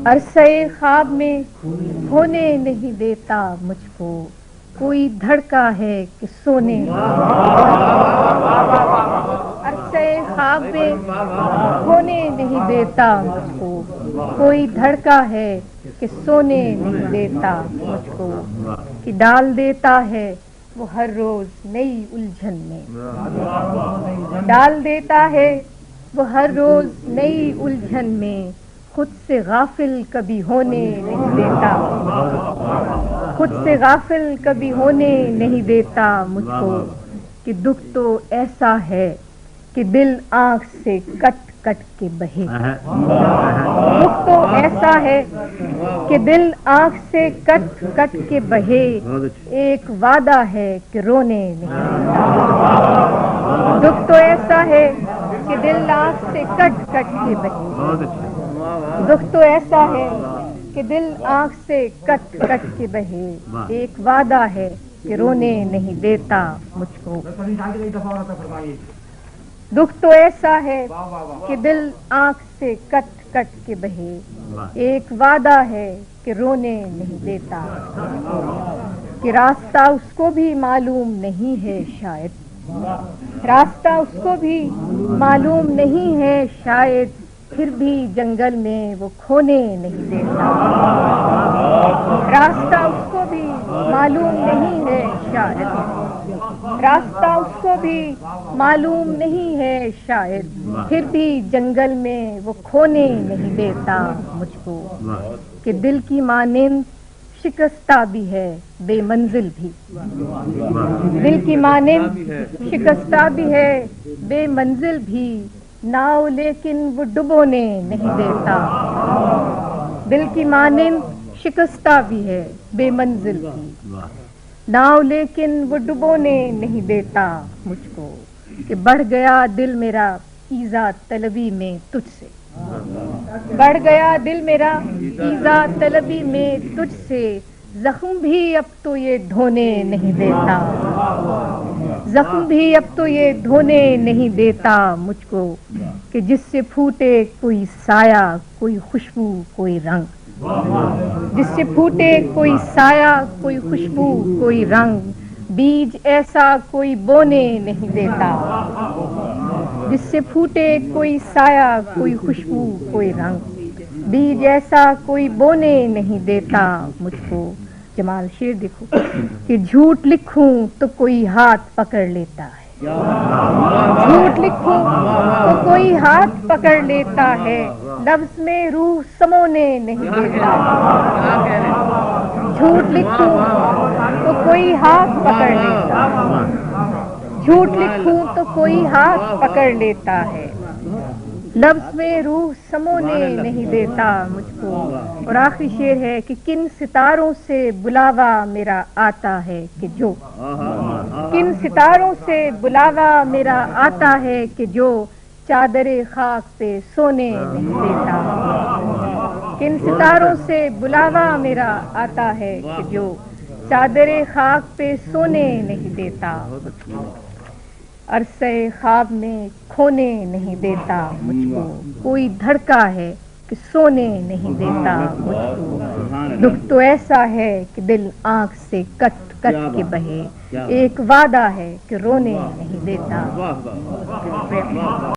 عرصے خواب میں ہونے نہیں دیتا مجھ کو، کوئی دھڑکا ہے کہ سونے عرصے خواب میں ہونے نہیں دیتا مجھ کو، کوئی دھڑکا ہے کہ سونے نہیں دیتا مجھ کو، کہ ڈال دیتا ہے وہ ہر روز نئی الجھن میں، ڈال دیتا ہے وہ ہر روز نئی الجھن میں، خود سے غافل کبھی ہونے نہیں دیتا، خود سے غافل کبھی ہونے نہیں دیتا مجھ کو، کہ دکھ تو ایسا ہے کہ دل آنکھ سے کٹ کٹ کے بہے، دکھ تو ایسا ہے کہ دل آنکھ سے کٹ کٹ کے بہے، ایک وعدہ ہے کہ رونے نہیں دیتا، دکھ تو ایسا ہے کہ دل آنکھ سے کٹ کٹ کے بہے، دکھ تو ایسا ہے کہ دل آنکھ سے کٹ کٹ کے بہے، ایک وعدہ ہے کہ رونے نہیں دیتا مجھ کو، دکھ تو ایسا ہے کہ دل آنکھ سے کٹ کٹ کے بہے، ایک وعدہ ہے کہ رونے نہیں دیتا، کہ راستہ اس کو بھی معلوم نہیں ہے شاید، راستہ اس کو بھی معلوم نہیں ہے شاید، پھر بھی جنگل میں وہ کھونے نہیں دیتا، راستہ اس کو بھی معلوم نہیں ہے شاید، راستہ اس کو بھی معلوم نہیں ہے شاید، پھر بھی جنگل میں وہ کھونے نہیں دیتا مجھ کو، کہ دل کی مانند شکستہ بھی ہے بے منزل بھی، دل کی مانند شکستہ بھی ہے بے منزل بھی، ناؤ لیکن وہ ڈبونے نہیں دیتا، دل کی مانند شکستہ بھی ہے بے منزل بھی، ناؤ لیکن وہ ڈبونے نہیں دیتا مجھ کو، کہ بڑھ گیا دل میرا ایذا طلبی میں تجھ سے، بڑھ گیا دل میرا ایذا طلبی میں تجھ سے، زخم بھی اب تو یہ دھونے نہیں دیتا، زخم بھی اب تو یہ دھونے نہیں دیتا مجھ کو، کہ جس سے پھوٹے کوئی سایہ کوئی خوشبو کوئی رنگ، جس سے پھوٹے کوئی سایہ کوئی خوشبو کوئی رنگ، بیج ایسا کوئی بونے نہیں دیتا، جس سے پھوٹے کوئی سایہ کوئی خوشبو کوئی رنگ، بیج ایسا کوئی بونے نہیں دیتا مجھ کو، جمال شیر دیکھو، کہ جھوٹ لکھوں تو کوئی ہاتھ پکڑ لیتا ہے، جھوٹ لکھوں تو کوئی ہاتھ پکڑ لیتا ہے، لفظ میں روح سمونے نہیں دیتا، جھوٹ لکھوں تو کوئی ہاتھ پکڑ لیتا ہے، جھوٹ لکھوں تو کوئی ہاتھ پکڑ لیتا ہے، لفظ میں روح سمونے نہیں دیتا مجھ کو، اور آخری شعر ہے کہ کن ستاروں سے بلاوا میرا آتا ہے کہ جو، کن ستاروں سے بلاوا میرا آتا ہے کہ جو، چادر خاک پہ سونے نہیں دیتا، کن ستاروں سے بلاوا میرا آتا ہے کہ جو، چادر خاک پہ سونے نہیں دیتا، عرصے خواب میں کھونے نہیں دیتا مجھ کو، کوئی دھڑکا ہے کہ سونے نہیں دیتا مجھ کو، دکھ تو ایسا ہے کہ دل آنکھ سے کٹ کٹ کے بہے، ایک وعدہ ہے کہ رونے نہیں دیتا۔